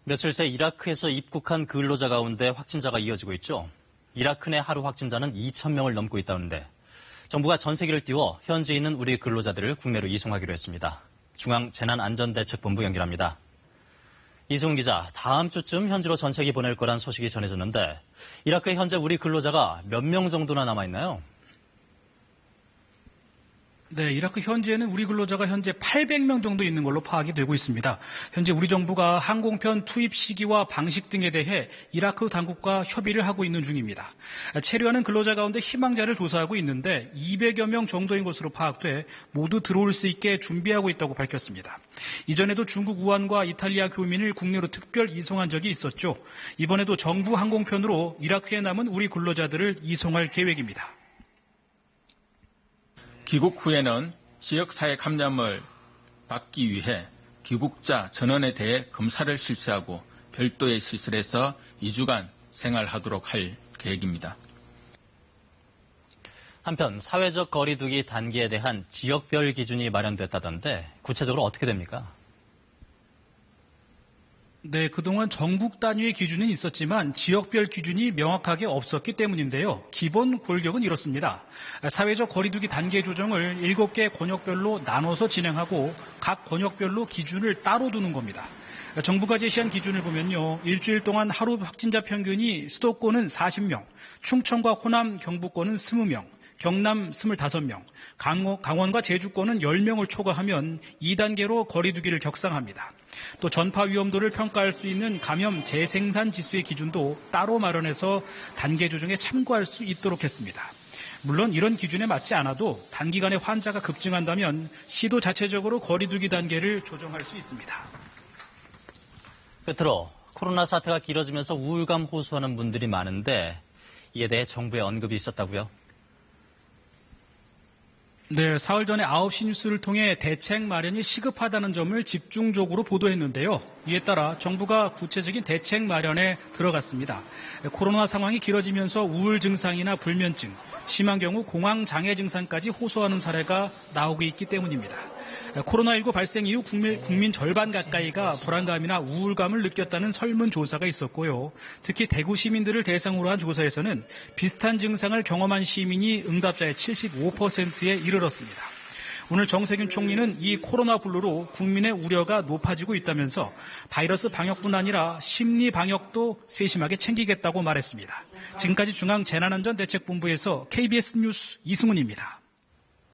며칠 새 이라크에서 입국한 근로자 가운데 확진자가 이어지고 있죠. 이라크 내 하루 확진자는 2,000명을 넘고 있다는데 정부가 전세기를 띄워 현지에 있는 우리 근로자들을 국내로 이송하기로 했습니다. 중앙재난안전대책본부 연결합니다. 이승훈 기자, 다음 주쯤 현지로 전세기 보낼 거란 소식이 전해졌는데 이라크에 현재 우리 근로자가 몇 명 정도나 남아있나요? 네, 이라크 현지에는 우리 근로자가 현재 800명 정도 있는 걸로 파악이 되고 있습니다. 현재 우리 정부가 항공편 투입 시기와 방식 등에 대해 이라크 당국과 협의를 하고 있는 중입니다. 체류하는 근로자 가운데 희망자를 조사하고 있는데 200여 명 정도인 것으로 파악돼 모두 들어올 수 있게 준비하고 있다고 밝혔습니다. 이전에도 중국 우한과 이탈리아 교민을 국내로 특별 이송한 적이 있었죠. 이번에도 정부 항공편으로 이라크에 남은 우리 근로자들을 이송할 계획입니다. 귀국 후에는 지역사회 감염을 막기 위해 귀국자 전원에 대해 검사를 실시하고 별도의 시설에서 2주간 생활하도록 할 계획입니다. 한편 사회적 거리두기 단계에 대한 지역별 기준이 마련됐다던데 구체적으로 어떻게 됩니까? 네, 그동안 전국 단위의 기준은 있었지만 지역별 기준이 명확하게 없었기 때문인데요. 기본 골격은 이렇습니다. 사회적 거리두기 단계 조정을 7개 권역별로 나눠서 진행하고 각 권역별로 기준을 따로 두는 겁니다. 정부가 제시한 기준을 보면요. 일주일 동안 하루 확진자 평균이 수도권은 40명, 충청과 호남, 경북권은 20명, 경남 25명, 강원과 제주권은 10명을 초과하면 2단계로 거리두기를 격상합니다. 또 전파 위험도를 평가할 수 있는 감염 재생산 지수의 기준도 따로 마련해서 단계 조정에 참고할 수 있도록 했습니다. 물론 이런 기준에 맞지 않아도 단기간에 환자가 급증한다면 시도 자체적으로 거리두기 단계를 조정할 수 있습니다. 끝으로 코로나 사태가 길어지면서 우울감 호소하는 분들이 많은데 이에 대해 정부의 언급이 있었다고요? 네, 사흘 전에 9시 뉴스를 통해 대책 마련이 시급하다는 점을 집중적으로 보도했는데요. 이에 따라 정부가 구체적인 대책 마련에 들어갔습니다. 코로나 상황이 길어지면서 우울 증상이나 불면증, 심한 경우 공황 장애 증상까지 호소하는 사례가 나오고 있기 때문입니다. 코로나19 발생 이후 국민 절반 가까이가 불안감이나 우울감을 느꼈다는 설문조사가 있었고요. 특히 대구 시민들을 대상으로 한 조사에서는 비슷한 증상을 경험한 시민이 응답자의 75%에 이르렀습니다. 오늘 정세균 총리는 이 코로나 블루로 국민의 우려가 높아지고 있다면서 바이러스 방역뿐 아니라 심리 방역도 세심하게 챙기겠다고 말했습니다. 지금까지 중앙재난안전대책본부에서 KBS 뉴스 이승훈입니다.